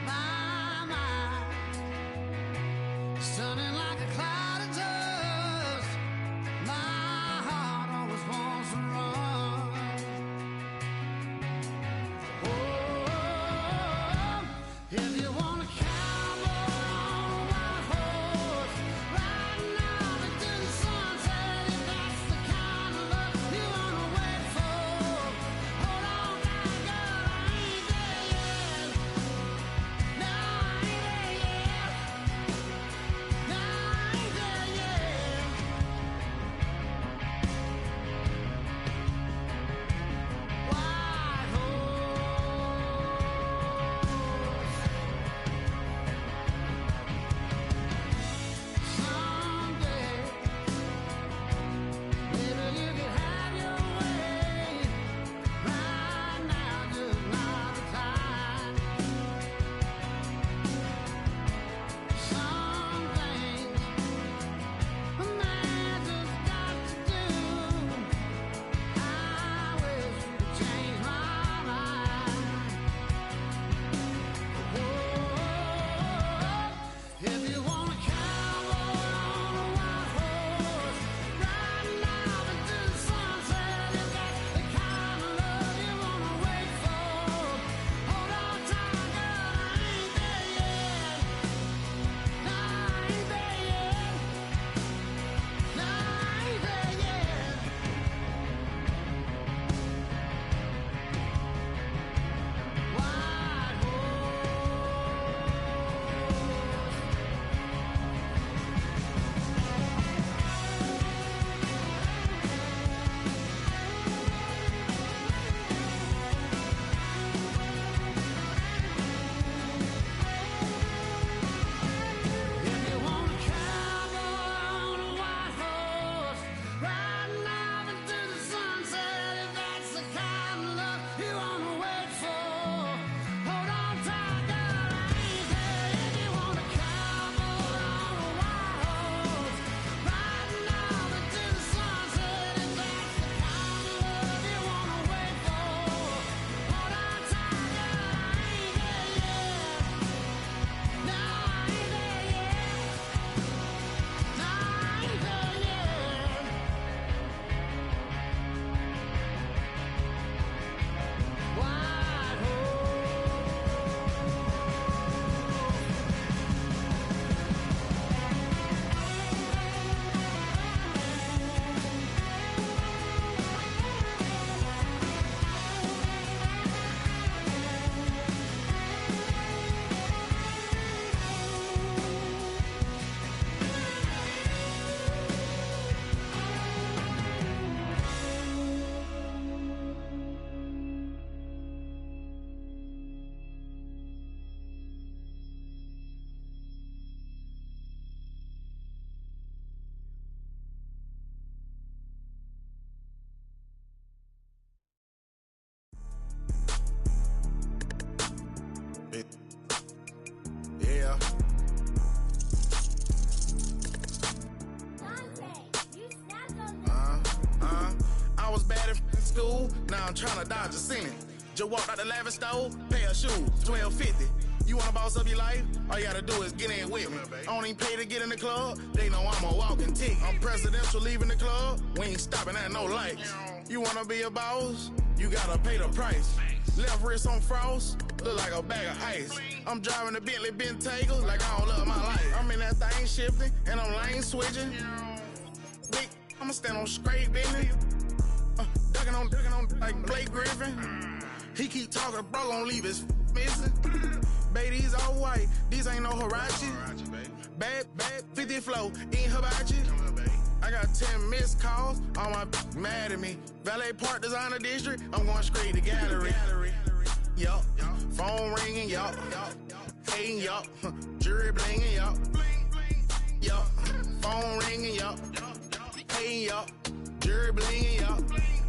My mind stunning like a cloud of dust. My heart always wants to run. Oh, if you want a cowboy on a white horse, riding out into the sunset, if that's the kind of love you wanna wait for, hold on tight, girl, I ain't there yet. No, I ain't there yet. No, I ain't there yet. White horse. Someday, maybe you could have your way. Right now, just not the time. Some things a man just got to do. I wish you could change my mind. Whoa, if you want a cowboy on a white horse, riding out into the sunset, if that's the kind of love you wanna wait for, hold on tight, girl, I ain't there yet. No, I ain't there yet. No, I ain't there yet. White If you want a cowboy on a white horse, riding out into the sunset, if that's the kind of love you wanna wait for, hold on tight, girl, I ain't there. If you want a cowboy on a white horse, riding out into the sunset, if that's the kind of love you wanna wait for, hold on tight, girl, I ain't there yet. No, I ain't there yet. No, I ain't there yet. White Yeah. I was bad in school, now I'm tryna dodge a sentence. Just walked out the lavish store, pair of shoes, $12.50. You wanna boss up your life? All you gotta do is get in with me. I don't even pay to get in the club, they know I'm a walking ticket. I'm presidential leaving the club, we ain't stopping at no lights. You wanna be a boss? You gotta pay the price. Left wrist on frost, look like a bag of ice. I'm driving a Bentley Bentayga like I don't love my life. I'm in that thing shifting, and I'm lane switching. Big, I'ma stand on straight business. Ducking on like Blake Griffin. He keep talking, bro, gon' leave his missing. Baby, these all white, these ain't no Hirachi. Bad, 50 flow, ain't hibachi. I got 10 missed calls, all my mad at me. Valet Park Designer District, I'm going straight to gallery. Yup, phone ringing, yup. Hating, yup. Jury blinging, yup. Yup, phone ringing, yup. Hating, yup. Jury blinging, yup.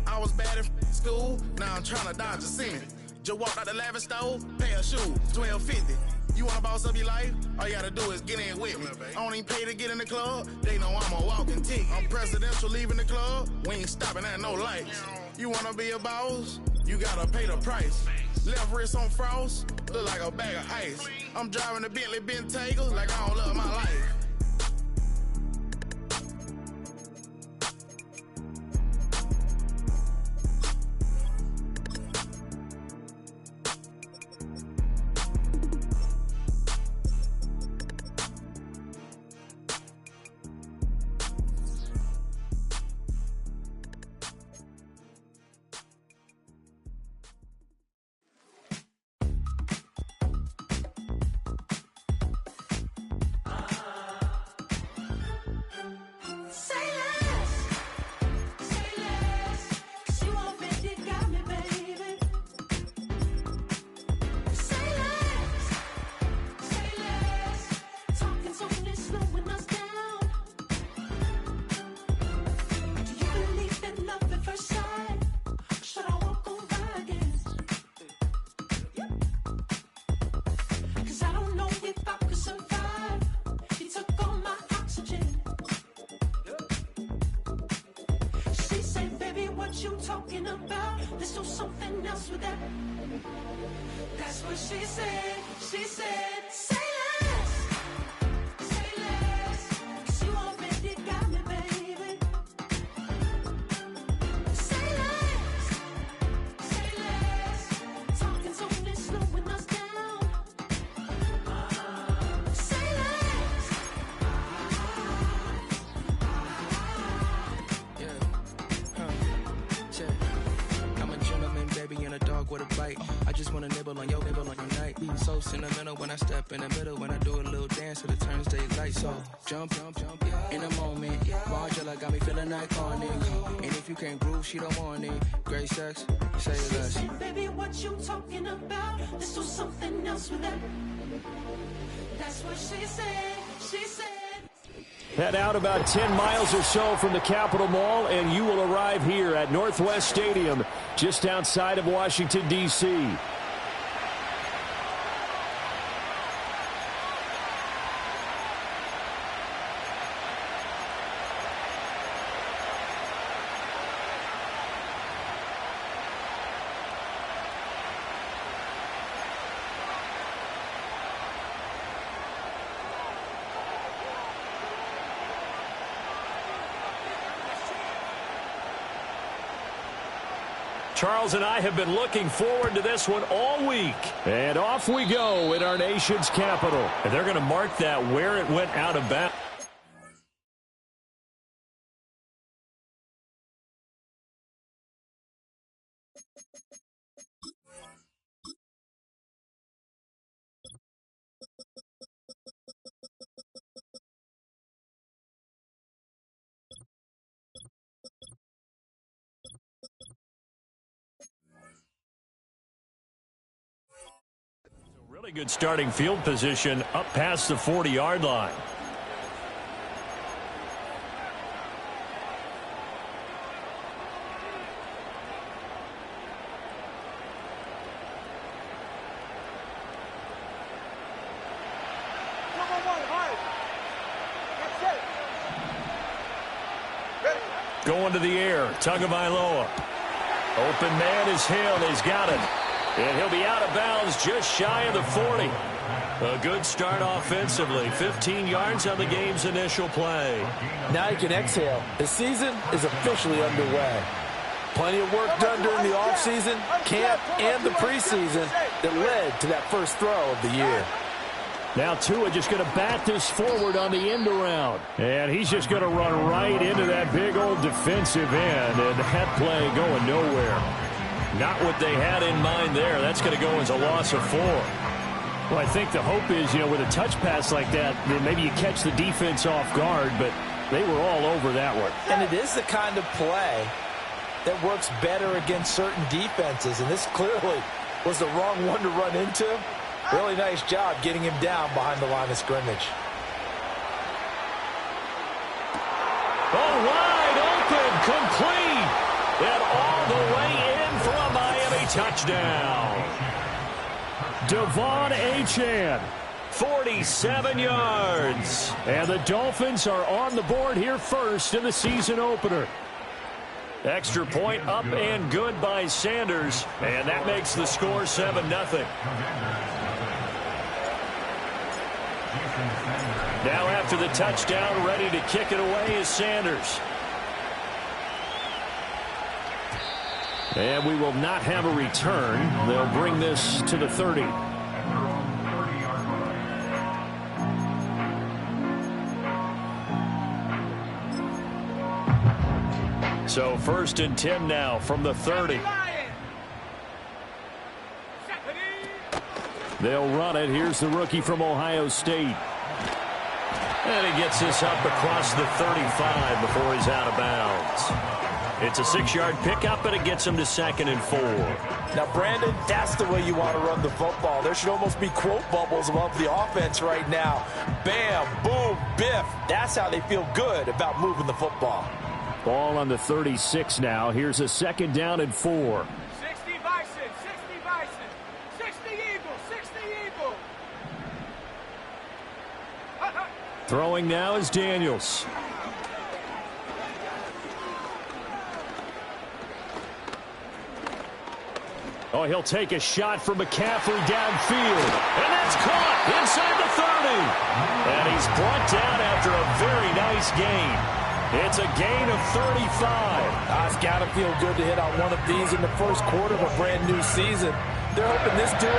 I was bad in school, now I'm tryna dodge a sentence. Just walked out the lavish store, pair of shoes, $12.50. You wanna boss up your life? All you gotta do is get in with me. I don't even pay to get in the club, they know I'm a walking ticket. I'm presidential leaving the club, we ain't stopping at no lights. You wanna be a boss? You gotta pay the price. Left wrist on frost, look like a bag of ice. I'm driving a Bentley Bentayga like I don't love my life. Talking about, let's do something else with that. That's what she said. She said, say less, 'cause you already got me, baby. Say less, talking's only slowing us down. Say less. I'm a gentleman, baby, and a dog with a bite. I just wanna nibble on your night. So sentimental when I step in the middle. When I do a little dance till it turns daylight. So jump, in a moment. Margella got me feeling iconic. And if you can't groove, she don't want it. Great sex, say less. She said, baby, what you talking about? Let's do something else with that. That's what she said. She said. Head out about 10 miles or so from the Capitol Mall, and you will arrive here at Northwest Stadium, just outside of Washington, D.C. Charles and I have been looking forward to this one all week. And off we go in our nation's capital. And they're going to mark that where it went out of bounds. Really good starting field position up past the 40-yard line. Going to the air, Tagovailoa. Open man is Hill, he's got it. And he'll be out of bounds just shy of the 40. A good start offensively. 15 yards on the game's initial play. Now you can exhale. The season is officially underway. Plenty of work done during the offseason, camp, and the preseason that led to that first throw of the year. Now Tua just going to bat this forward on the end around. And he's just going to run right into that big old defensive end. And that play going nowhere. Not what they had in mind there. That's going to go as a loss of 4. Well, I think the hope is, with a touch pass like that, then maybe you catch the defense off guard, but they were all over that one. And it is the kind of play that works better against certain defenses, and this clearly was the wrong one to run into. Really nice job getting him down behind the line of scrimmage. Oh, wide open, complete, and all the way in for a Miami touchdown. Devon Achane, 47 yards. And the Dolphins are on the board here first in the season opener. Extra point up and good by Sanders, and that makes the score 7-0. Now after the touchdown, ready to kick it away is Sanders. And we will not have a return. They'll bring this to the 30. So 1st and 10 now from the 30. They'll run it. Here's the rookie from Ohio State. And he gets this up across the 35 before he's out of bounds. It's a 6-yard pickup, and it gets him to 2nd and 4. Now, Brandon, that's the way you want to run the football. There should almost be quote bubbles above the offense right now. Bam, boom, biff. That's how they feel good about moving the football. Ball on the 36 now. Here's a 2nd down and 4. 60 Bison, 60 Bison, 60 Eagles, 60 Eagles. Throwing now is Daniels. Oh, he'll take a shot from McCaffrey downfield. And that's caught inside the 30. And he's brought down after a very nice gain. It's a gain of 35. It's got to feel good to hit on one of these in the first quarter of a brand new season. They're hoping this duo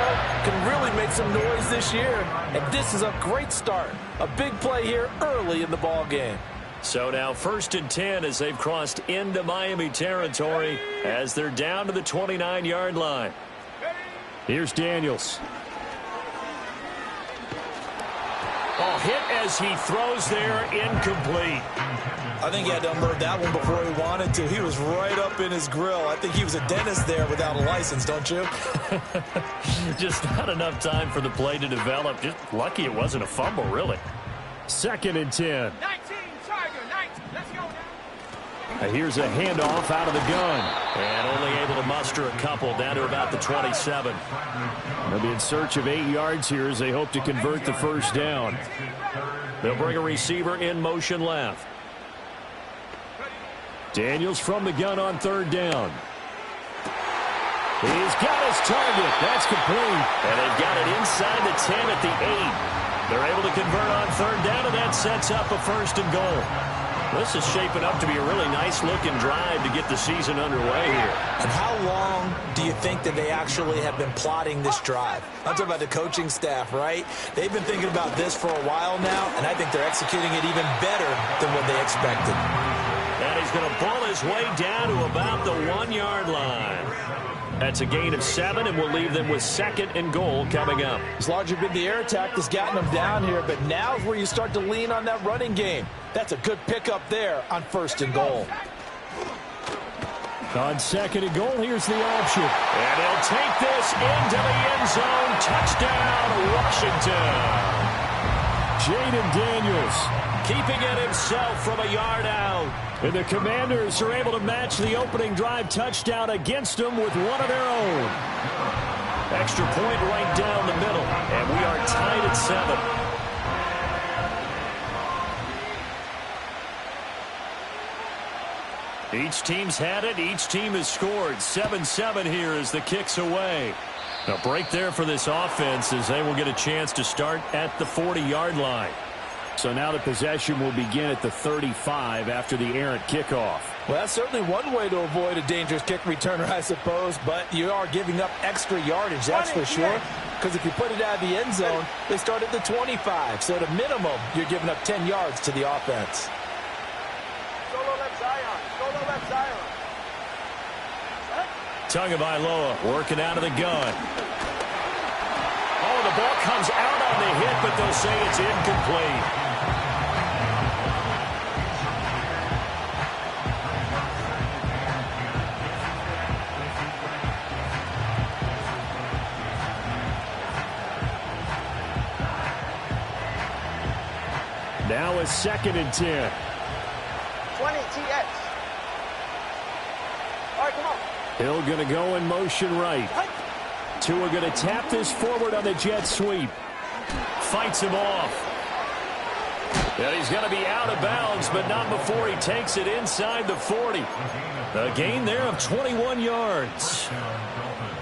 can really make some noise this year. And this is a great start. A big play here early in the ball game. So now 1st and 10 as they've crossed into Miami territory as they're down to the 29-yard line. Here's Daniels. Oh, hit as he throws there, incomplete. I think he had to unload that one before he wanted to. He was right up in his grill. I think he was a dentist there without a license, don't you? Just not enough time for the play to develop. Just lucky it wasn't a fumble, really. 2nd and 10. 19, Tiger, 19. Let's go now. Here's a handoff out of the gun. And only able to muster a couple down to about the 27. They'll be in search of 8 yards here as they hope to convert the first down. They'll bring a receiver in motion left. Daniels from the gun on 3rd down. He's got his target. That's complete. And they've got it inside the 10 at the 8. They're able to convert on 3rd down, and that sets up a 1st and goal. This is shaping up to be a really nice-looking drive to get the season underway here. And how long do you think that they actually have been plotting this drive? I'm talking about the coaching staff, right? They've been thinking about this for a while now, and I think they're executing it even better than what they expected. And he's going to ball his way down to about the 1-yard line. That's a gain of 7, and we'll leave them with 2nd and goal coming up. It's largely been the air attack that's gotten them down here, but now's where you start to lean on that running game. That's a good pickup there on 1st and goal. On 2nd and goal, here's the option. And he'll take this into the end zone. Touchdown, Washington. Jaden Daniels keeping it himself from a yard out. And the Commanders are able to match the opening drive touchdown against them with one of their own. Extra point right down the middle. And we are tied at 7. Each team's had it. Each team has scored. 7-7 here as the kick's away. A break there for this offense as they will get a chance to start at the 40-yard line. So now the possession will begin at the 35 after the errant kickoff. Well, that's certainly one way to avoid a dangerous kick returner, I suppose, but you are giving up extra yardage, that's for sure. Because if you put it out of the end zone, they start at the 25. So at a minimum, you're giving up 10 yards to the offense. Solo left Zion. Solo left Zion. Tagovailoa working out of the gun. Oh, the ball comes out on the hit, but they'll say it's incomplete. Now a 2nd and 10. 20 TX. All right, come on. Hill going to go in motion right. Tua going to tap this forward on the jet sweep. Fights him off. And he's going to be out of bounds, but not before he takes it inside the 40. A gain there of 21 yards.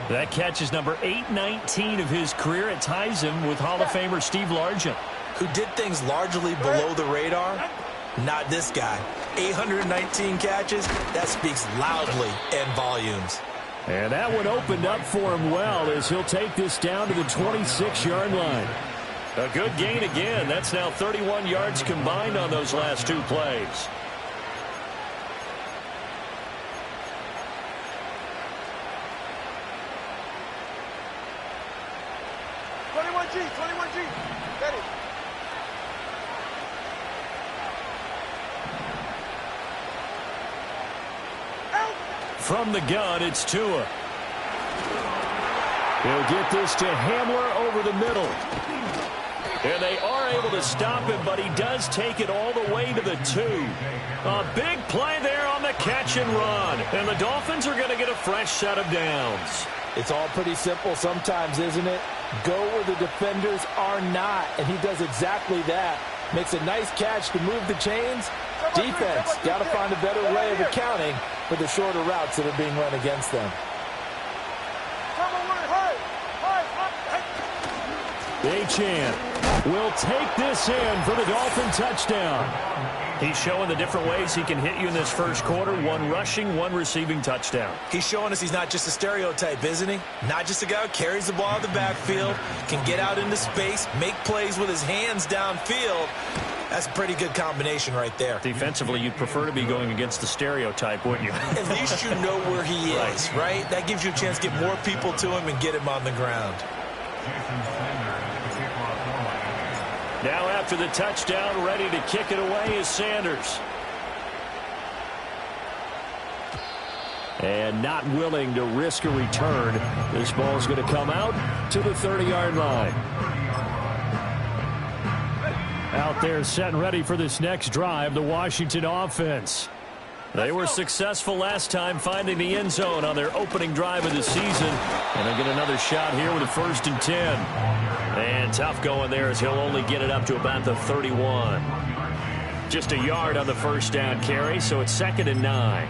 That catch is number 819 of his career. It ties him with Hall of Famer Steve Largent, who did things largely below the radar. Not this guy. 819 catches, that speaks loudly in volumes. And that one opened up for him well as he'll take this down to the 26-yard line. A good gain again. That's now 31 yards combined on those last two plays. From the gun, it's Tua. He'll get this to Hamler over the middle. And they are able to stop him, but he does take it all the way to the 2. A big play there on the catch and run. And the Dolphins are going to get a fresh set of downs. It's all pretty simple sometimes, isn't it? Go where the defenders are not, and he does exactly that. Makes a nice catch to move the chains. Defense got to find a better way of accounting for the shorter routes that are being run against them. Achane will take this in for the Dolphin touchdown. He's showing the different ways he can hit you in this first quarter. One rushing, one receiving touchdown. He's showing us he's not just a stereotype, isn't he? Not just a guy who carries the ball out of the backfield, can get out into space, make plays with his hands downfield. That's a pretty good combination right there. Defensively, you'd prefer to be going against the stereotype, wouldn't you? At least you know where he is, right? That gives you a chance to get more people to him and get him on the ground. Now after the touchdown, ready to kick it away is Sanders. And not willing to risk a return. This ball's going to come out to the 30-yard line. Out there set and ready for this next drive, the Washington offense. They were successful last time finding the end zone on their opening drive of the season. And they'll get another shot here with a 1st and 10. And tough going there as he'll only get it up to about the 31. Just a yard on the first down carry, so it's 2nd and 9.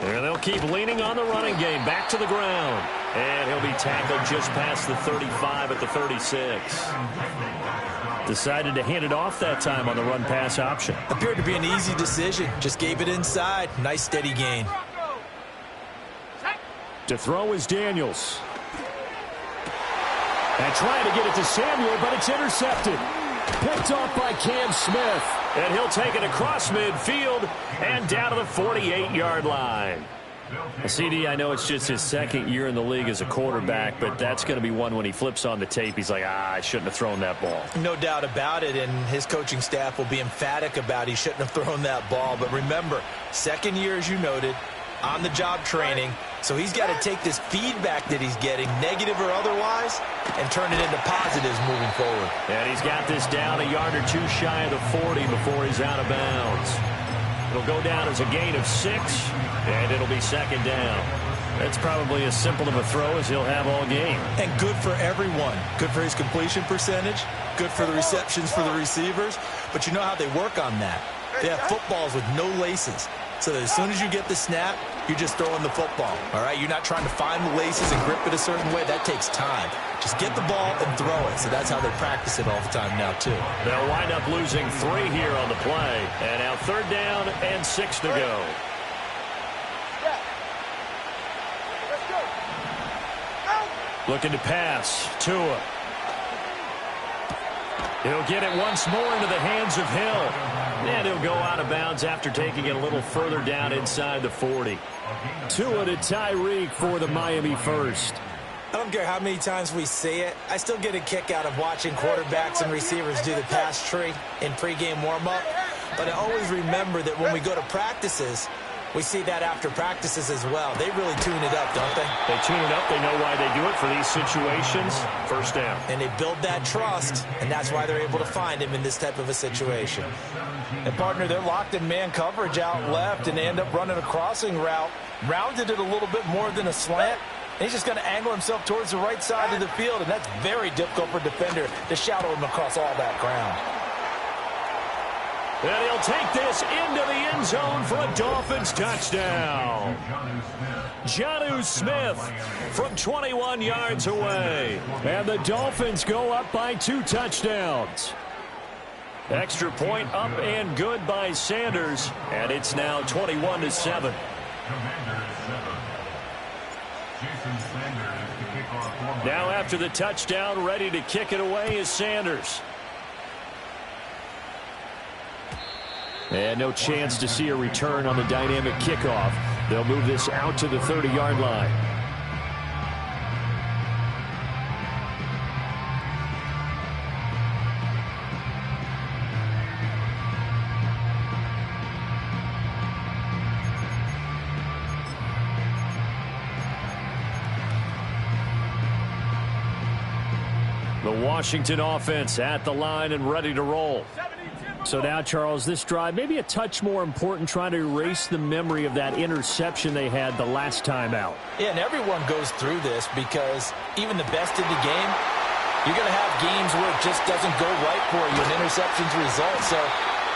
And they'll keep leaning on the running game. Back to the ground. And he'll be tackled just past the 35 at the 36. Decided to hand it off that time on the run-pass option. Appeared to be an easy decision. Just gave it inside. Nice steady gain. To throw is Daniels. And trying to get it to Samuel, but it's intercepted. Picked off by Cam Smith. And he'll take it across midfield and down to the 48-yard line. CD, I know it's just his 2nd year in the league as a quarterback, but that's going to be one when he flips on the tape. He's like, I shouldn't have thrown that ball. No doubt about it, and his coaching staff will be emphatic about he shouldn't have thrown that ball. But remember, 2nd year, as you noted, on-the-job training. So he's got to take this feedback that he's getting, negative or otherwise, and turn it into positives moving forward. And he's got this down a yard or two shy of the 40 before he's out of bounds. It'll go down as a gain of 6, and it'll be 2nd down. That's probably as simple of a throw as he'll have all game. And good for everyone. Good for his completion percentage, good for the receptions for the receivers. But you know how they work on that. They have footballs with no laces. So that as soon as you get the snap, you're just throwing the football, all right? You're not trying to find the laces and grip it a certain way. That takes time. Just get the ball and throw it. So that's how they practice it all the time now, too. They'll wind up losing 3 here on the play. And now 3rd down and 6 to go. Looking to pass. Tua. He'll get it once more into the hands of Hill. And he'll go out of bounds after taking it a little further down inside the 40. Tua to Tyreek for the Miami first. I don't care how many times we see it. I still get a kick out of watching quarterbacks and receivers do the pass tree in pregame warm-up. But I always remember that when we go to practices, We see that after practices as well. They really tune it up, don't they? They tune it up. They know why they do it for these situations. First down. And they build that trust, and that's why they're able to find him in this type of a situation. And, partner, they're locked in man coverage out left, and they end up running a crossing route. Rounded it a little bit more than a slant. And he's just going to angle himself towards the right side of the field, and that's very difficult for a defender to shadow him across all that ground. And he'll take this into the end zone for a Dolphins touchdown. Jonnu Smith from 21 yards away. And the Dolphins go up by 2 touchdowns. Extra point up and good by Sanders. And it's now 21-7. Now after the touchdown, ready to kick it away is Sanders. And no chance to see a return on the dynamic kickoff. They'll move this out to the 30-yard line. The Washington offense at the line and ready to roll. So now, Charles, this drive maybe a touch more important, trying to erase the memory of that interception they had the last time out. Yeah, and everyone goes through this because even the best in the game, you're going to have games where it just doesn't go right for you, and interceptions result. So,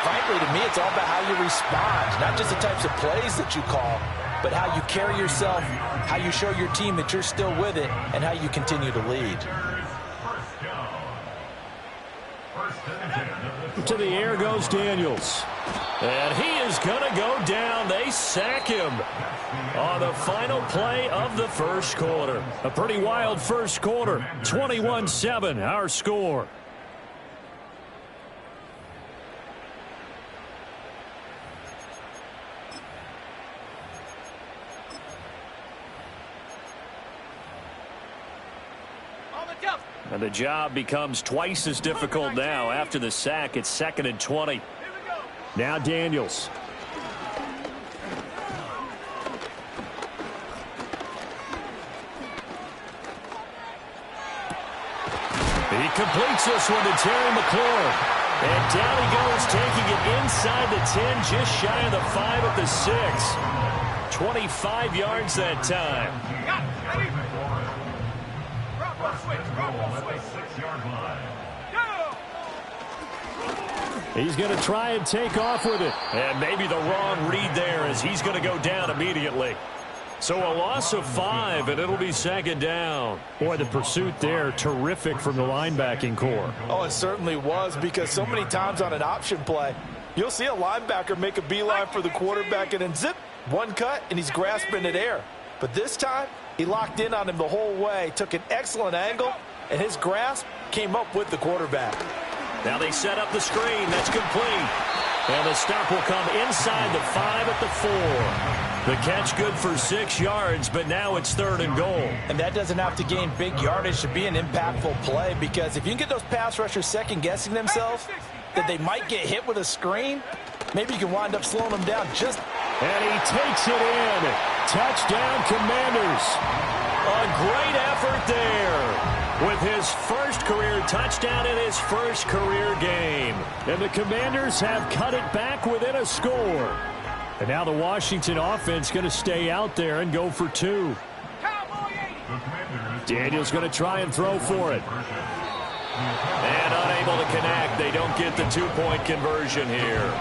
frankly, to me, it's all about how you respond, not just the types of plays that you call, but how you carry yourself, how you show your team that you're still with it, and how you continue to lead. To the air goes Daniels. And he is going to go down. They sack him on the final play of the first quarter. A pretty wild first quarter. 21-7, our score. And the job becomes twice as difficult now. After the sack, it's 2nd and 20. Now Daniels. He completes this one to Terry McLaurin. And down he goes, taking it inside the 10, just shy of the 5 at the 6. 25 yards that time. He's going to try and take off with it. And maybe the wrong read there as he's going to go down immediately. So a loss of 5, and it'll be 2nd down. Boy, the pursuit there, terrific from the linebacking core. Oh, it certainly was, because so many times on an option play, you'll see a linebacker make a beeline for the quarterback and then zip, one cut, and he's grasping at air. But this time, he locked in on him the whole way, took an excellent angle, and his grasp came up with the quarterback. Now they set up the screen. That's complete. And the stop will come inside the 5 at the 4. The catch good for 6 yards, but now it's 3rd and goal. And that doesn't have to gain big yardage to be an impactful play, because if you can get those pass rushers second-guessing themselves that they might get hit with a screen, maybe you can wind up slowing them down just. And he takes it in. Touchdown, Commanders. A great effort there with his first career touchdown in his first career game. And the Commanders have cut it back within a score. And now the Washington offense going to stay out there and go for 2. Daniels going to try and throw for it. And unable to connect. They don't get the 2-point conversion here.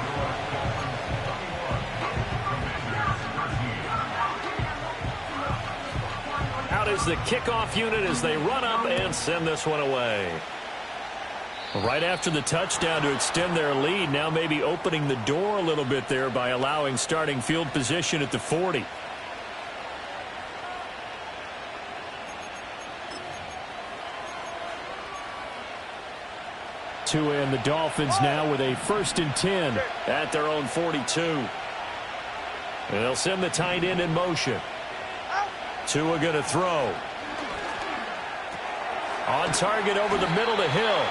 Out is the kickoff unit as they run up and send this one away. Right after the touchdown to extend their lead, now maybe opening the door a little bit there by allowing starting field position at the 40. Tua and the Dolphins now with a 1st and 10 at their own 42. And they'll send the tight end in motion. Tua going to throw. On target over the middle to Hill.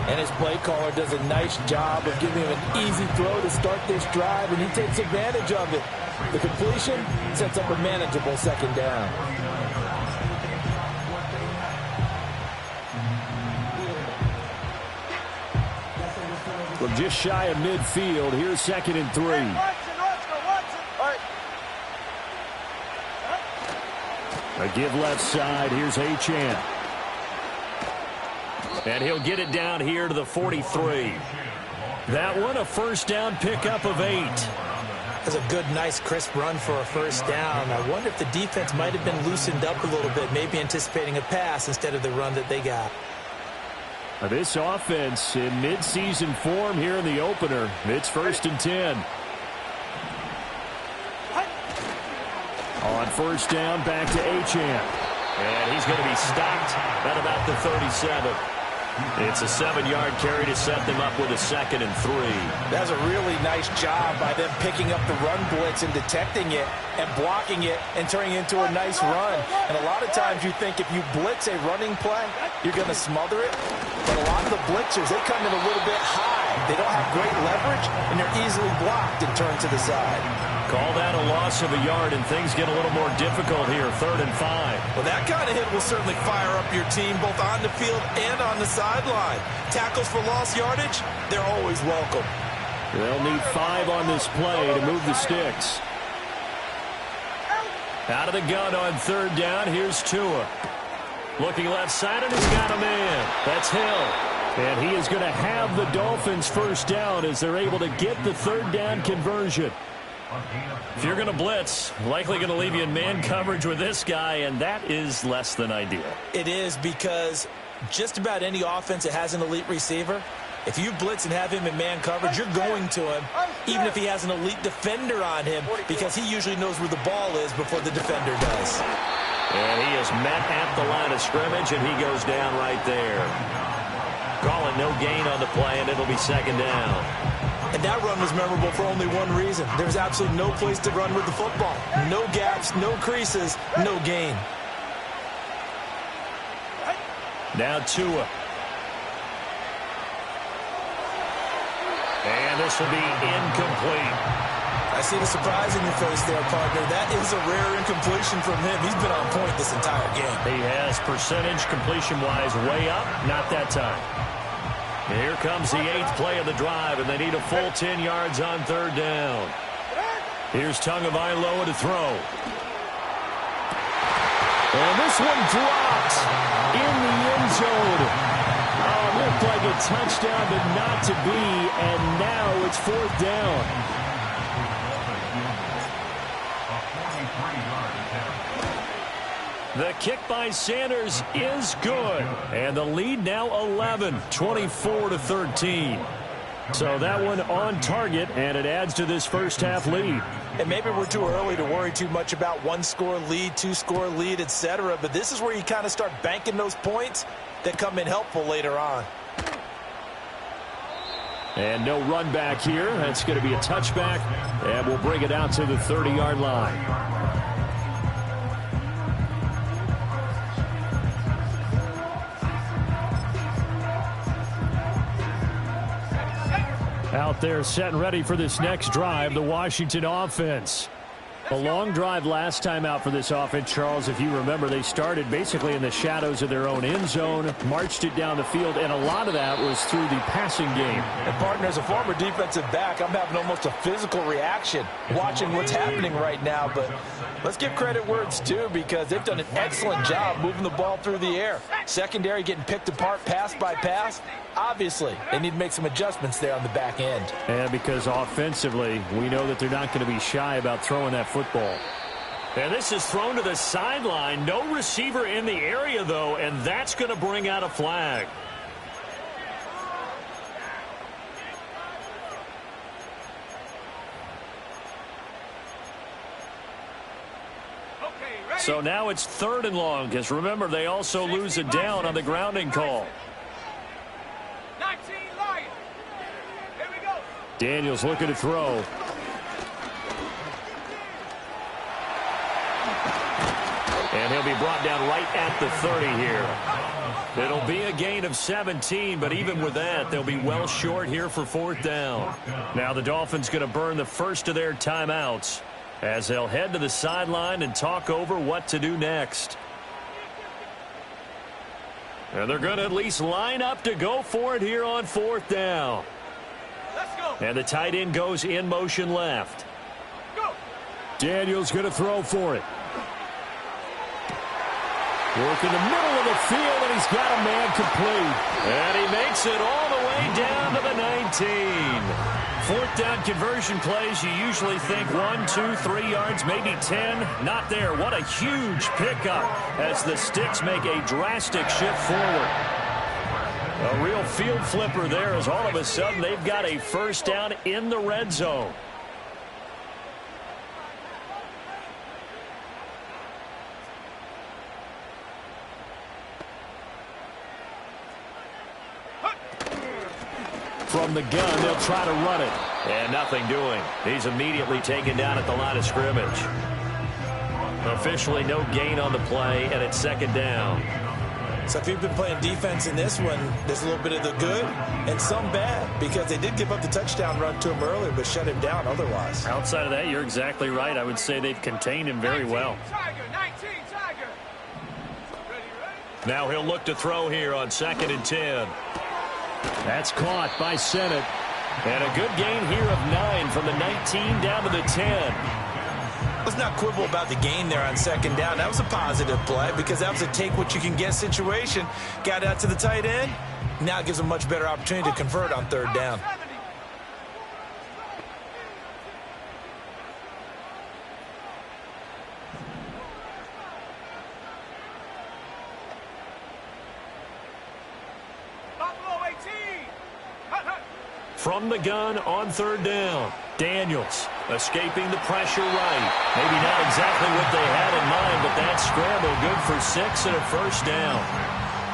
And his play caller does a nice job of giving him an easy throw to start this drive, and he takes advantage of it. The completion sets up a manageable second down. From just shy of midfield, here's 2nd and 3. A give left side. Here's Achane. And he'll get it down here to the 43. That one, a first down pickup of 8. That's a good, nice, crisp run for a first down. I wonder if the defense might have been loosened up a little bit, maybe anticipating a pass instead of the run that they got. This offense in mid-season form here in the opener. It's 1st and 10. On first down, back to Achane. And he's going to be stopped at about the 37. It's a 7-yard carry to set them up with a 2nd and 3. That's a really nice job by them picking up the run blitz and detecting it and blocking it and turning it into a nice run. And a lot of times you think if you blitz a running play, you're going to smother it. But a lot of the blitzers, they come in a little bit high. They don't have great leverage, and they're easily blocked and turned to the side. Call that a loss of a yard, and things get a little more difficult here, 3rd and 5. Well, that kind of hit will certainly fire up your team both on the field and on the sideline. Tackles for lost yardage, they're always welcome. They'll need 5 on this play to move the sticks. Out of the gun on 3rd down, here's Tua. Looking left side, and he's got a man. That's Hill. And he is going to have the Dolphins first down as they're able to get the 3rd down conversion. If you're going to blitz, likely going to leave you in man coverage with this guy, and that is less than ideal. It is, because just about any offense that has an elite receiver, if you blitz and have him in man coverage, you're going to him, even if he has an elite defender on him, because he usually knows where the ball is before the defender does. And he is met at the line of scrimmage, and he goes down right there. Calling no gain on the play, and it'll be 2nd down. And that run was memorable for only one reason. There's absolutely no place to run with the football. No gaps, no creases, no gain. Now Tua. And this will be incomplete. I see the surprise in your face there, partner. That is a rare incompletion from him. He's been on point this entire game. He has percentage completion-wise way up. Not that time. And here comes the 8th play of the drive, and they need a full 10 yards on 3rd down. Here's Tagovailoa to throw. And this one drops in the end zone. Oh, looked like a touchdown, but not to be, and now it's 4th down. The kick by Sanders is good. And the lead now 11, 24-13. So that one on target, and it adds to this first half lead. And maybe we're too early to worry too much about 1-score lead, 2-score lead, etc. But this is where you kind of start banking those points that come in helpful later on. And no run back here. That's going to be a touchback, and we'll bring it out to the 30-yard line. Out there set and ready for this next drive, the Washington offense. A long drive last time out for this offense, Charles. If you remember, they started basically in the shadows of their own end zone, marched it down the field, and a lot of that was through the passing game. And, partner, as a former defensive back, I'm having almost a physical reaction watching what's happening right now. But let's give credit where it's due, because they've done an excellent job moving the ball through the air. Secondary getting picked apart pass by pass. Obviously, they need to make some adjustments there on the back end. And because offensively, we know that they're not going to be shy about throwing that football. And this is thrown to the sideline. No receiver in the area, though, and that's going to bring out a flag. So now it's 3rd and long, because remember, they also lose a down on the grounding call. 19 Lions. Here we go. Daniels looking to throw. And he'll be brought down right at the 30 here. It'll be a gain of 17, but even with that, they'll be well short here for 4th down. Now the Dolphins going to burn the first of their timeouts as they'll head to the sideline and talk over what to do next. And they're going to at least line up to go for it here on 4th down. Let's go. And the tight end goes in motion left. Go. Daniels going to throw for it. Work in the middle of the field, and he's got a man complete. And he makes it all the way down to the 19. 4th down conversion plays, you usually think 1, 2, 3 yards, maybe 10. Not there. What a huge pickup as the Sticks make a drastic shift forward. A real field flipper there as all of a sudden they've got a 1st down in the red zone. From the gun, they'll try to run it. And nothing doing. He's immediately taken down at the line of scrimmage. Officially no gain on the play, and it's 2nd down. So if you've been playing defense in this one, there's a little bit of the good and some bad, because they did give up the touchdown run to him earlier, but shut him down otherwise. Outside of that, you're exactly right. I would say they've contained him very well. Tiger, 19, Tiger. Ready. Now he'll look to throw here on 2nd and 10. That's caught by Sennett. And a good gain here of 9 from the 19 down to the 10. Let's not quibble about the gain there on 2nd down. That was a positive play because that was a take-what-you-can-get situation. Got out to the tight end. Now it gives them a much better opportunity to convert on 3rd down. From the gun on 3rd down. Daniels escaping the pressure right. Maybe not exactly what they had in mind, but that scramble good for 6 and a 1st down.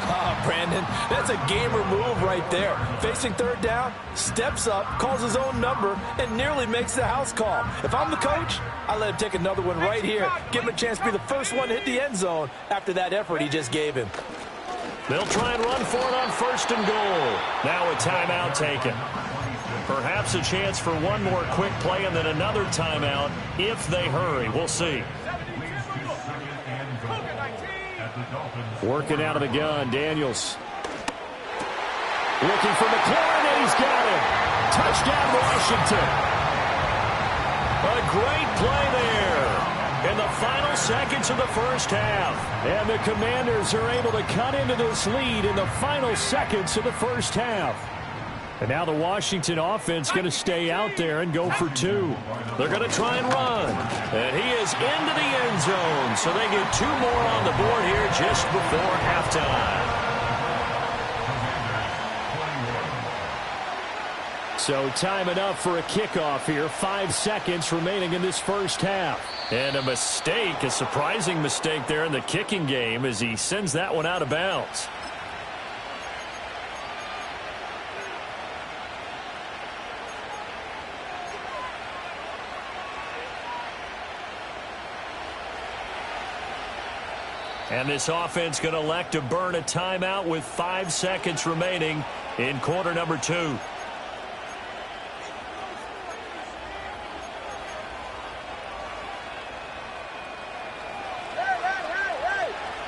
Oh, Brandon, that's a gamer move right there. Facing 3rd down, steps up, calls his own number, and nearly makes the house call. If I'm the coach, I let him take another one right here. Give him a chance to be the first one to hit the end zone after that effort he just gave him. They'll try and run for it on 1st and goal. Now a timeout taken. Perhaps a chance for one more quick play and then another timeout if they hurry. We'll see. Working out of the gun, Daniels. Looking for McLaurin, and he's got him. Touchdown, Washington. A great play there in the final seconds of the 1st half. And the Commanders are able to cut into this lead in the final seconds of the 1st half. And now the Washington offense going to stay out there and go for 2. They're going to try and run. And he is into the end zone. So they get 2 more on the board here just before halftime. So time enough for a kickoff here. 5 seconds remaining in this 1st half. And a mistake, a surprising mistake there in the kicking game as he sends that one out of bounds. And this offense going to elect to burn a timeout with 5 seconds remaining in quarter number 2. Hey,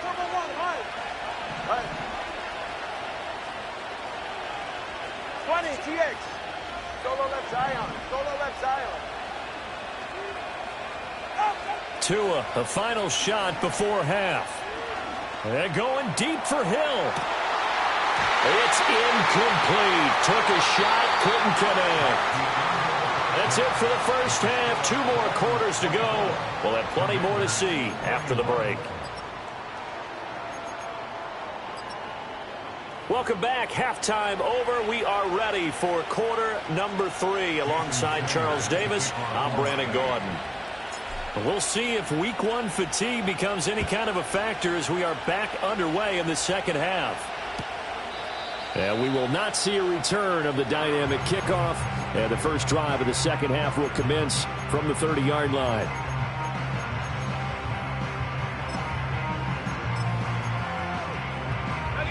Turbo 1, right. 20, TX. Solo left Zion. Solo left Zion. Tua, the final shot before half. They're going deep for Hill. It's incomplete. Took a shot, couldn't connect. That's it for the 1st half. 2 more quarters to go. We'll have plenty more to see after the break. Welcome back. Halftime over. We are ready for quarter number 3. Alongside Charles Davis, I'm Brandon Gordon. We'll see if week 1 fatigue becomes any kind of a factor as we are back underway in the 2nd half. And we will not see a return of the dynamic kickoff. And the first drive of the 2nd half will commence from the 30-yard line. Ready,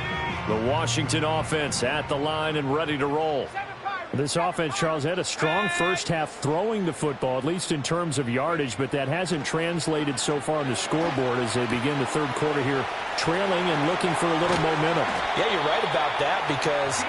The Washington offense at the line and ready to roll. This offense, Charles, had a strong first half throwing the football, at least in terms of yardage, but that hasn't translated so far on the scoreboard as they begin the third quarter here, trailing and looking for a little momentum. Yeah, you're right about that because,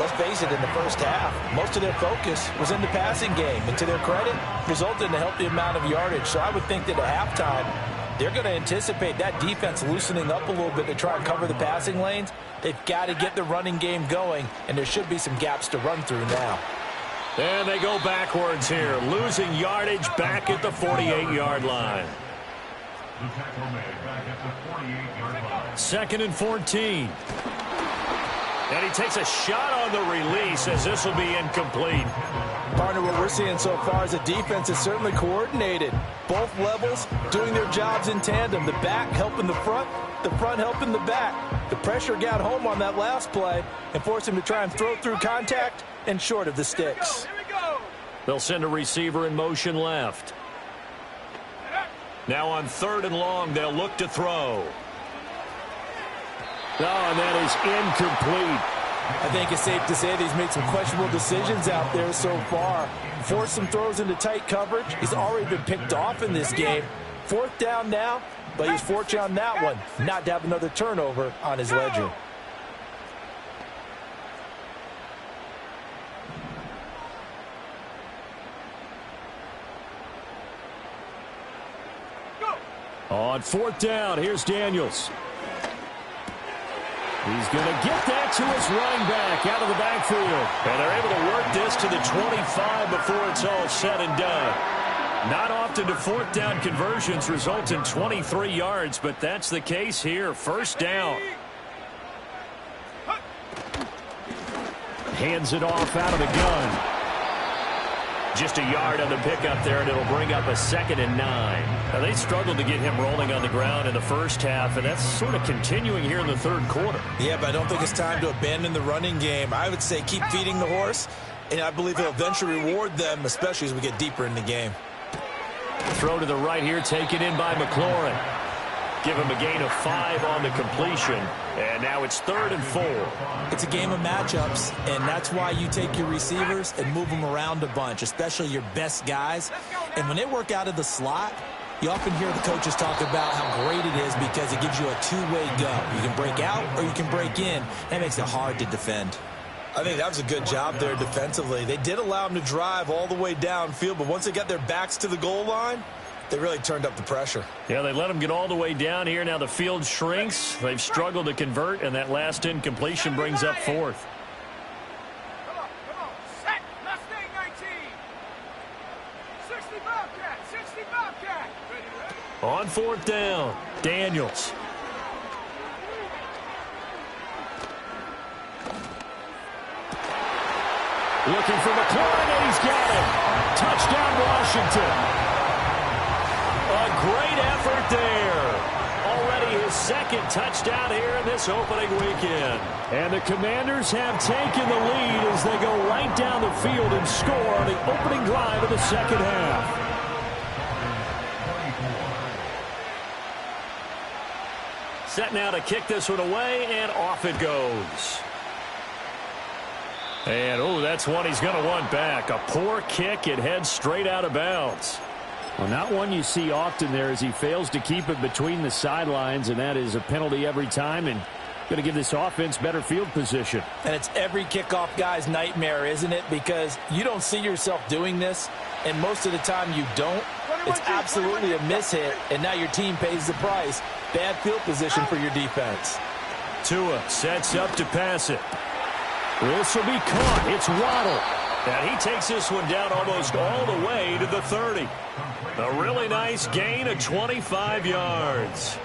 let's face it, in the first half, most of their focus was in the passing game. And to their credit, resulted in a healthy amount of yardage. So I would think that at halftime, they're going to anticipate that defense loosening up a little bit to try and cover the passing lanes. They've got to get the running game going, and there should be some gaps to run through now. And they go backwards here, losing yardage back at the 48-yard line. 2nd and 14. And he takes a shot on the release as this will be incomplete. Partner, what we're seeing so far is a defense is certainly coordinated. Both levels doing their jobs in tandem. The back helping the front helping the back. The pressure got home on that last play and forced him to try and throw through contact and short of the sticks. They'll send a receiver in motion left. Now on 3rd and long, they'll look to throw. Oh, and that is incomplete. I think it's safe to say that he's made some questionable decisions out there so far. Forced some throws into tight coverage. He's already been picked off in this game. 4th down now, but he's fortunate on that one not to have another turnover on his ledger. On 4th down, here's Daniels. He's going to get that to his running back out of the backfield. And they're able to work this to the 25 before it's all said and done. Not often do 4th down conversions result in 23 yards, but that's the case here. 1st down. Hands it off out of the gun. Just a yard on the pickup there, and it'll bring up a 2nd and 9. Now, they struggled to get him rolling on the ground in the first half, and that's sort of continuing here in the 3rd quarter. Yeah, but I don't think it's time to abandon the running game. I would say keep feeding the horse, and I believe he'll eventually reward them, especially as we get deeper in the game. Throw to the right here, taken in by McLaurin. Give him a gain of 5 on the completion. And now it's 3rd and 4. It's a game of matchups, and that's why you take your receivers and move them around a bunch, especially your best guys. And when they work out of the slot, you often hear the coaches talk about how great it is because it gives you a two-way go. You can break out or you can break in. That makes it hard to defend. I think that was a good job there defensively. They did allow them to drive all the way downfield, but once they got their backs to the goal line, they really turned up the pressure. Yeah, they let them get all the way down here. Now the field shrinks. They've struggled to convert, and that last incompletion brings up 4th. Come on. Set. Mustang 19. 60 Bobcat. 60 Bobcat. Ready? On 4th down, Daniels. Looking for McLaurin, and he's got it. Touchdown, Washington. A great effort there. Already his 2nd touchdown here in this opening weekend. And the Commanders have taken the lead as they go right down the field and score on the opening drive of the 2nd half. Set now to kick this one away, and off it goes. And, that's one he's going to want back. A poor kick. It heads straight out of bounds. Well, not one you see often there as he fails to keep it between the sidelines, and that is a penalty every time and going to give this offense better field position. And it's every kickoff guy's nightmare, isn't it? Because you don't see yourself doing this, and most of the time you don't. It's absolutely a mishit, and now your team pays the price. Bad field position for your defense. Tua sets up to pass it. This will be caught. It's Waddle. And he takes this one down almost all the way to the 30. A really nice gain of 25 yards.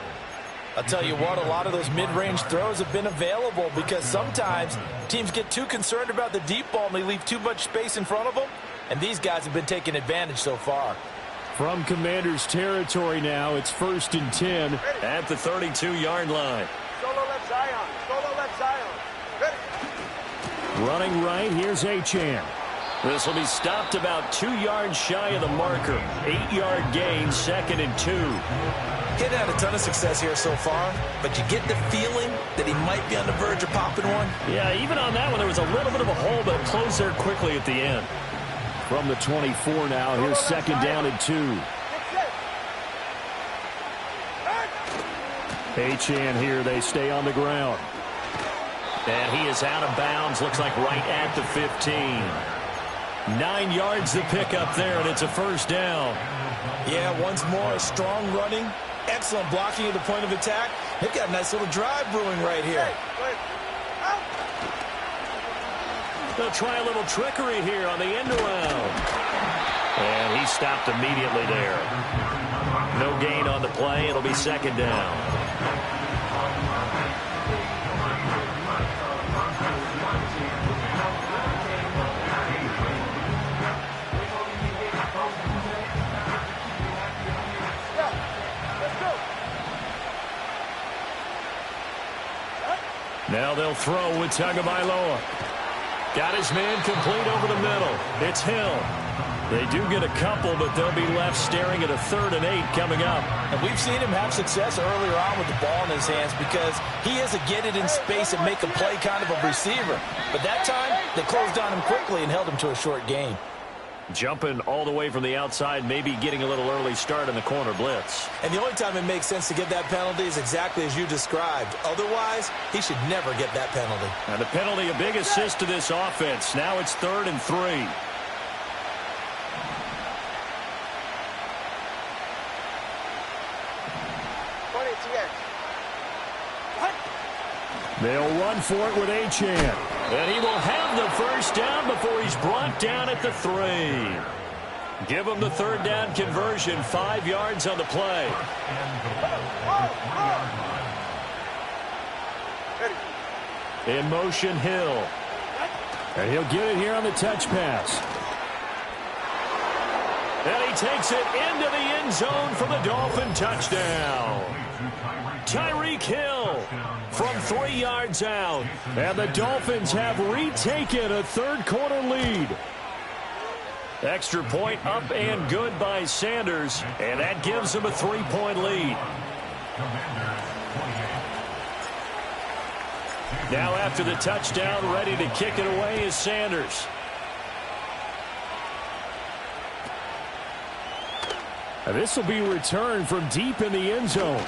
I'll tell you what, a lot of those mid-range throws have been available because sometimes teams get too concerned about the deep ball and they leave too much space in front of them. And these guys have been taking advantage so far. From Commanders territory now, it's 1st and 10 at the 32-yard line. Solo left Zion. Solo left Zion. Ready? Running right, here's Achane. This will be stopped about 2 yards shy of the marker. 8-yard gain, 2nd and 2. He hadn't had a ton of success here so far, but you get the feeling that he might be on the verge of popping one. Yeah, even on that one, there was a little bit of a hole, but it closed there quickly at the end. From the 24 now, here's second down and 2. Achane here, they stay on the ground. And he is out of bounds, looks like right at the 15. 9 yards to pick up there, and it's a first down. Yeah, once more, strong running, excellent blocking at the point of attack. They've got a nice little drive brewing right here. They'll try a little trickery here on the end around. And he stopped immediately there. No gain on the play. It'll be second down. Now they'll throw with Tagovailoa. Got his man complete over the middle. It's Hill. They do get a couple, but they'll be left staring at a 3rd and 8 coming up. And we've seen him have success earlier on with the ball in his hands because he is a get it in space and make a play kind of a receiver. But that time, they closed on him quickly and held him to a short gain. Jumping all the way from the outside, maybe getting a little early start in the corner blitz. And the only time it makes sense to get that penalty is exactly as you described. Otherwise, he should never get that penalty. And the penalty, a big assist to this offense. Now it's 3rd and 3. They'll run for it with Achane. And he will have the first down before he's brought down at the 3. Give him the 3rd down conversion, 5 yards on the play. In motion, Hill. And he'll get it here on the touch pass. And he takes it into the end zone for the Dolphin touchdown. Tyreek Hill from 3 yards out. And the Dolphins have retaken a 3rd quarter lead. Extra point up and good by Sanders. And that gives them a 3-point lead. Now after the touchdown, ready to kick it away is Sanders. And this will be returned from deep in the end zone.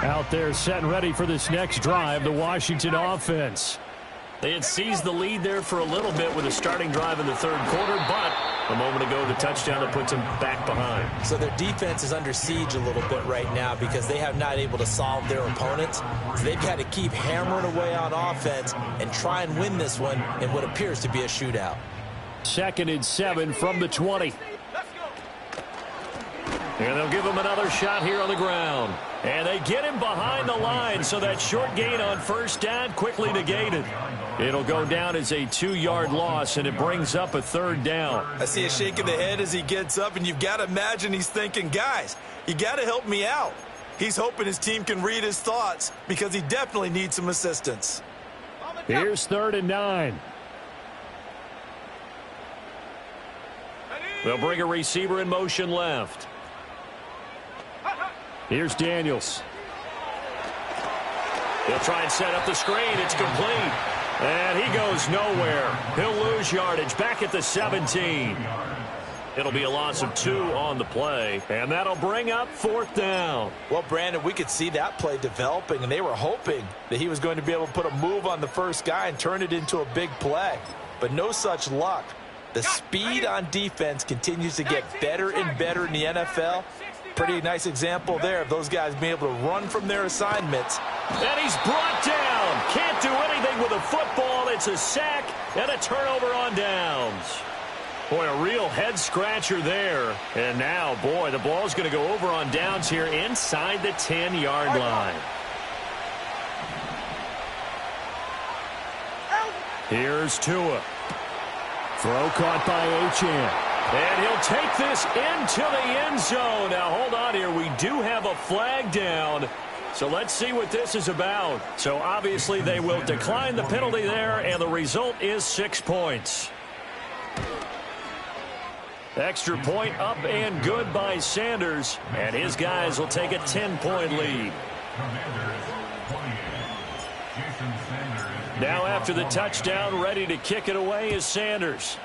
Out there set and ready for this next drive, the Washington offense. They had seized the lead there for a little bit with a starting drive in the 3rd quarter, but a moment ago the touchdown that puts them back behind. So their defense is under siege a little bit right now because they have not able to solve their opponents. So they've got to keep hammering away on offense and try and win this one in what appears to be a shootout. 2nd and 7 from the 20. And they'll give him another shot here on the ground. And they get him behind the line, so that short gain on first down quickly negated. It'll go down as a 2-yard loss, and it brings up a 3rd down. I see a shake of the head as he gets up, and you've got to imagine he's thinking, guys, you got to help me out. He's hoping his team can read his thoughts because he definitely needs some assistance. Here's 3rd and 9. They'll bring a receiver in motion left. Here's Daniels. He'll try and set up the screen. It's complete. And he goes nowhere. He'll lose yardage back at the 17. It'll be a loss of 2 on the play. And that'll bring up 4th down. Well, Brandon, we could see that play developing, and they were hoping that he was going to be able to put a move on the first guy and turn it into a big play. But no such luck. The speed on defense continues to get better and better in the NFL. Pretty nice example there of those guys being able to run from their assignments. And he's brought down. Can't do anything with a football. It's a sack and a turnover on downs. Boy, a real head-scratcher there. And now, boy, the ball's going to go over on downs here inside the 10-yard line. Here's Tua. Throw caught by Achane. And he'll take this into the end zone. Now, hold on here. We do have a flag down. So let's see what this is about. So obviously they will decline the penalty there, and the result is 6 points. Extra point up and good by Sanders, and his guys will take a 10-point lead. Now after the touchdown, ready to kick it away is Sanders.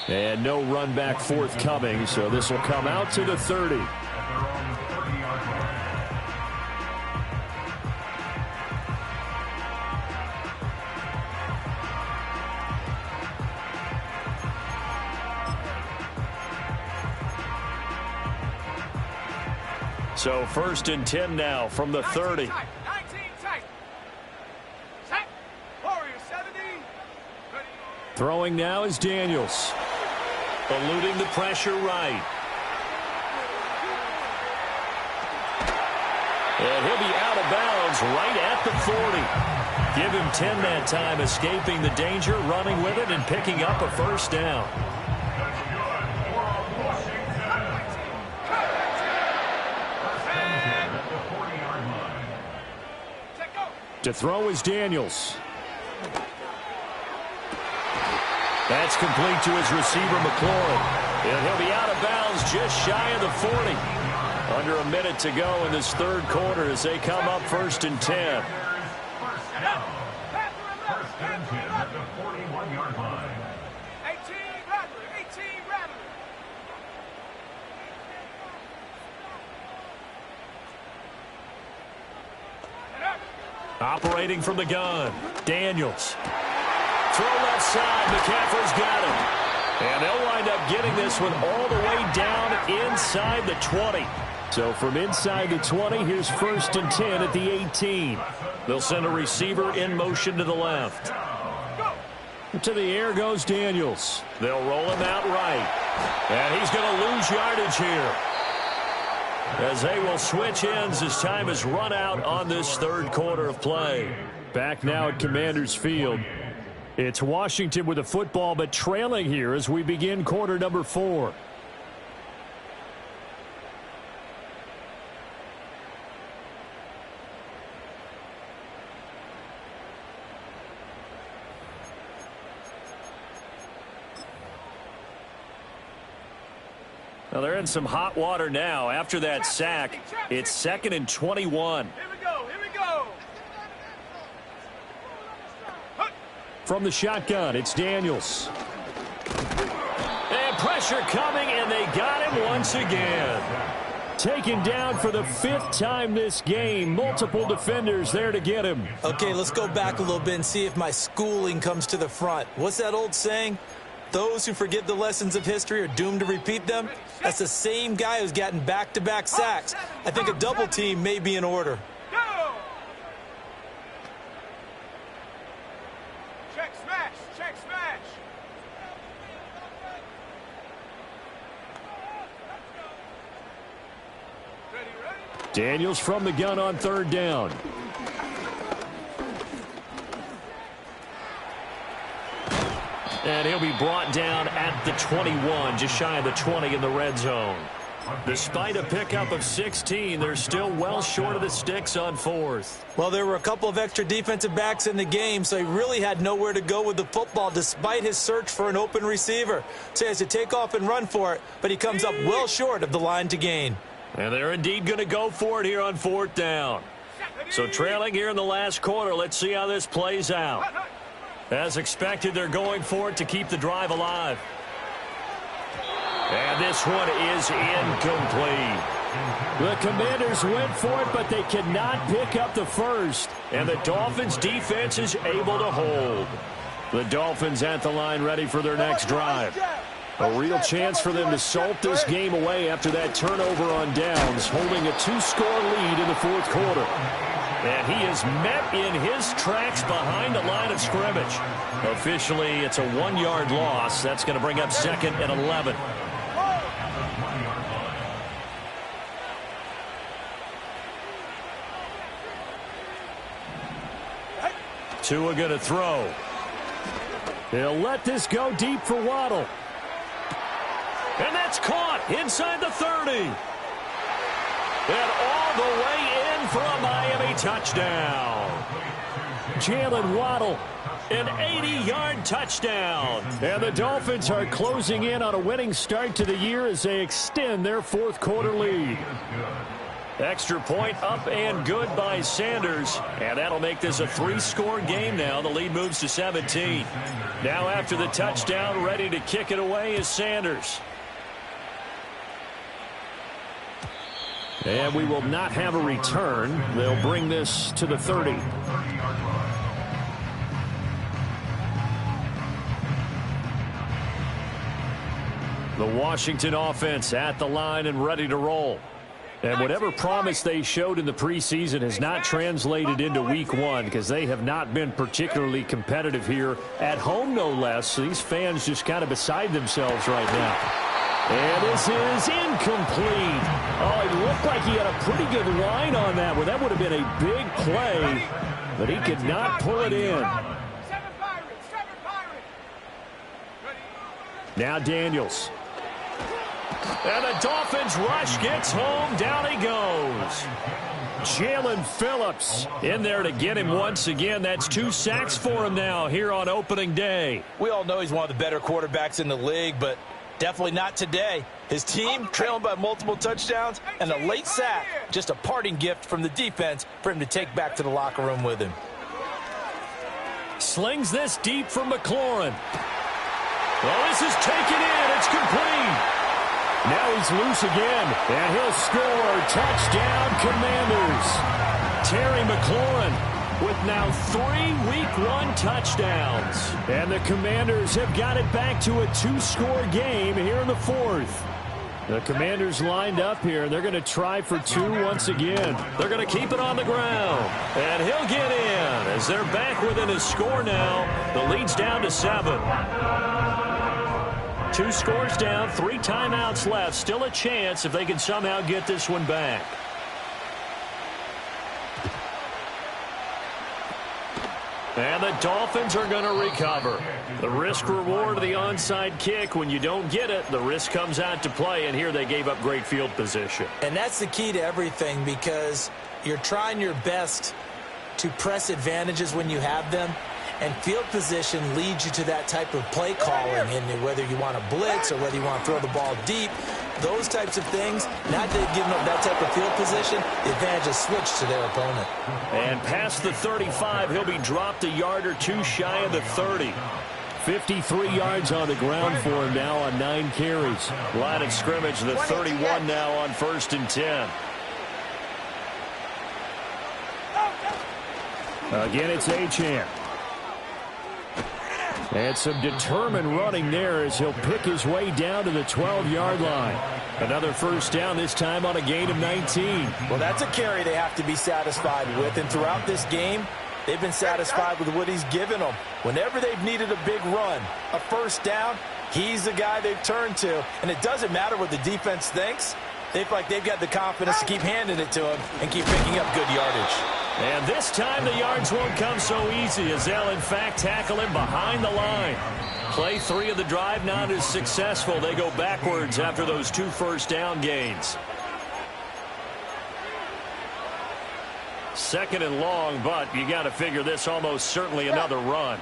And no run back forthcoming, so this will come out to the 30. So 1st and 10 now from the 30. 19 tight. Set. Warrior 70. Throwing now is Daniels. Eluding the pressure right. And he'll be out of bounds right at the 40. Give him 10 that time, escaping the danger, running with it, and picking up a first down. To throw is Daniels. That's complete to his receiver, McLaurin. And he'll be out of bounds just shy of the 40. Under a minute to go in this third quarter as they come up 1st and 10. First and 10 at the 41-yard line. 18 Rattler. Operating from the gun, Daniels. Throw left side, McCaffrey's got him. And they'll wind up getting this one all the way down inside the 20. So from inside the 20, here's 1st and 10 at the 18. They'll send a receiver in motion to the left. To the air goes Daniels. They'll roll him out right. And he's going to lose yardage here, as they will switch ends as time is run out on this third quarter of play. Back now at Commanders Field. It's Washington with the football, but trailing here as we begin quarter number 4. Well, they're in some hot water now. After that sack, it's 2nd and 21. Here we go. From the shotgun, it's Daniels. And pressure coming, and they got him once again. Taken down for the 5th time this game. Multiple defenders there to get him. Okay, let's go back a little bit and see if my schooling comes to the front. What's that old saying? Those who forget the lessons of history are doomed to repeat them. That's the same guy who's gotten back-to-back sacks. I think a double team may be in order. Check smash. Ready. Daniels from the gun on 3rd down. And he'll be brought down at the 21, just shy of the 20 in the red zone. Despite a pickup of 16, they're still well short of the sticks on 4th. Well, there were a couple of extra defensive backs in the game, so he really had nowhere to go with the football despite his search for an open receiver. So he has to take off and run for it, but he comes up well short of the line to gain. And they're indeed going to go for it here on 4th down. So trailing here in the last quarter, let's see how this plays out. As expected, they're going for it to keep the drive alive. And this one is incomplete. The Commanders went for it, but they cannot pick up the first. And the Dolphins' defense is able to hold. The Dolphins at the line ready for their next drive. A real chance for them to salt this game away after that turnover on downs, holding a 2-score lead in the 4th quarter. And he is met in his tracks behind the line of scrimmage. Officially, it's a 1-yard loss. That's going to bring up 2nd and 11. Tua going to throw. He'll let this go deep for Waddle. And that's caught inside the 30. And all the way in for a Miami touchdown. Jalen Waddle, an 80-yard touchdown. And the Dolphins are closing in on a winning start to the year as they extend their fourth quarter lead. Extra point up and good by Sanders. And that'll make this a 3-score game now. The lead moves to 17. Now after the touchdown, ready to kick it away is Sanders. And we will not have a return. They'll bring this to the 30. The Washington offense at the line and ready to roll. And whatever promise they showed in the preseason has not translated into week one because they have not been particularly competitive here at home, no less. So these fans just kind of beside themselves right now. And this is incomplete. Oh, it looked like he had a pretty good line on that one. That would have been a big play, but he could not pull it in. Now Daniels. And the Dolphins rush gets home. Down he goes. Jalen Phillips in there to get him once again. That's 2 sacks for him now here on opening day. We all know he's one of the better quarterbacks in the league, but definitely not today. His team trailing by multiple touchdowns and a late sack. Just a parting gift from the defense for him to take back to the locker room with him. Slings this deep from McLaurin. Well, this is taken in. It's complete. Now he's loose again, and he'll score. Touchdown, Commanders. Terry McLaurin with now 3 Week 1 touchdowns. And the Commanders have got it back to a 2-score game here in the fourth. The Commanders lined up here. They're going to try for 2 once again. They're going to keep it on the ground. And he'll get in as they're back within a score now. The lead's down to 7. 2 scores down, 3 timeouts left. Still a chance if they can somehow get this one back. And the Dolphins are going to recover. The risk-reward of the onside kick. When you don't get it, the risk comes out to play, and here they gave up great field position. And that's the key to everything because you're trying your best to press advantages when you have them. And field position leads you to that type of play calling, and whether you want to blitz or whether you want to throw the ball deep, those types of things, not giving up that type of field position, the advantage is switched to their opponent. And past the 35, he'll be dropped a yard or 2 shy of the 30. 53 yards on the ground for him now on 9 carries. Line of scrimmage, the 31 now on 1st and 10. Again, it's Achane. And some determined running there as he'll pick his way down to the 12-yard line. Another first down, this time on a gain of 19. Well, that's a carry they have to be satisfied with. And throughout this game, they've been satisfied with what he's given them. Whenever they've needed a big run, a first down, he's the guy they've turned to. And it doesn't matter what the defense thinks. They feel like they've got the confidence to keep handing it to him and keep picking up good yardage. And this time the yards won't come so easy as they'll, in fact, tackle him behind the line. Play 3 of the drive not as successful. They go backwards after those 2 first down gains. 2nd and long, but you got to figure this almost certainly another run.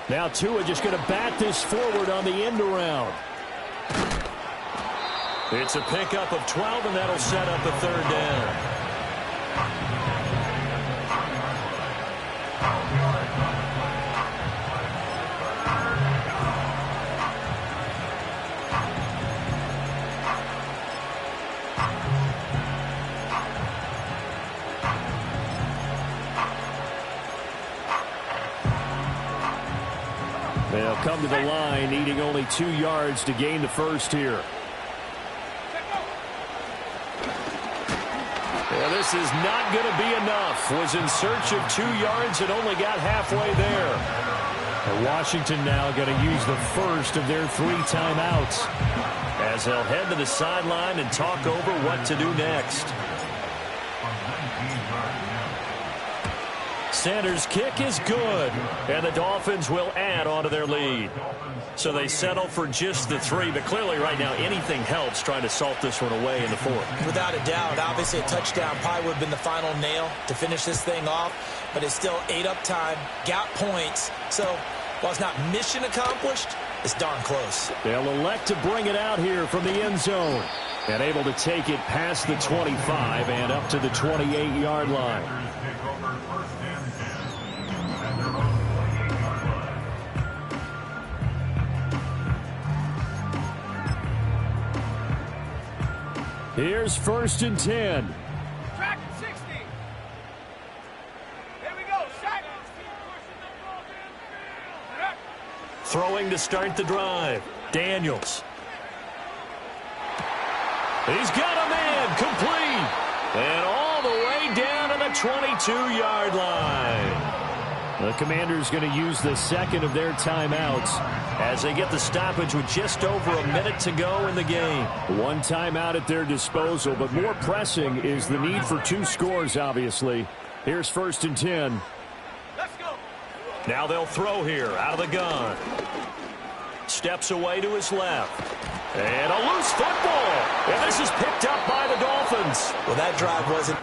Now Tua just going to bat this forward on the end around. It's a pickup of 12, and that'll set up a 3rd down. They'll come to the line, needing only 2 yards to gain the first here. Yeah, this is not going to be enough. Was in search of 2 yards and only got halfway there. And Washington now going to use the first of their 3 timeouts as they'll head to the sideline and talk over what to do next. Center's kick is good, and the Dolphins will add on to their lead. So they settle for just the 3, but clearly right now anything helps trying to salt this one away in the 4th. Without a doubt, obviously a touchdown probably would have been the final nail to finish this thing off, but it's still ate up time, got points. So while it's not mission accomplished, it's darn close. They'll elect to bring it out here from the end zone. And able to take it past the 25 and up to the 28-yard line. Here's 1st and 10. Track 60. Here we go. Shot. Throwing to start the drive. Daniels. He's got a man complete. And all the way down to the 22-yard line. The Commanders going to use the second of their timeouts as they get the stoppage with just over a minute to go in the game. One timeout at their disposal, but more pressing is the need for 2 scores, obviously. Here's 1st and 10. Let's go. Now they'll throw here out of the gun. Steps away to his left. And a loose football. And this is picked up by the Dolphins. Well, that drive wasn't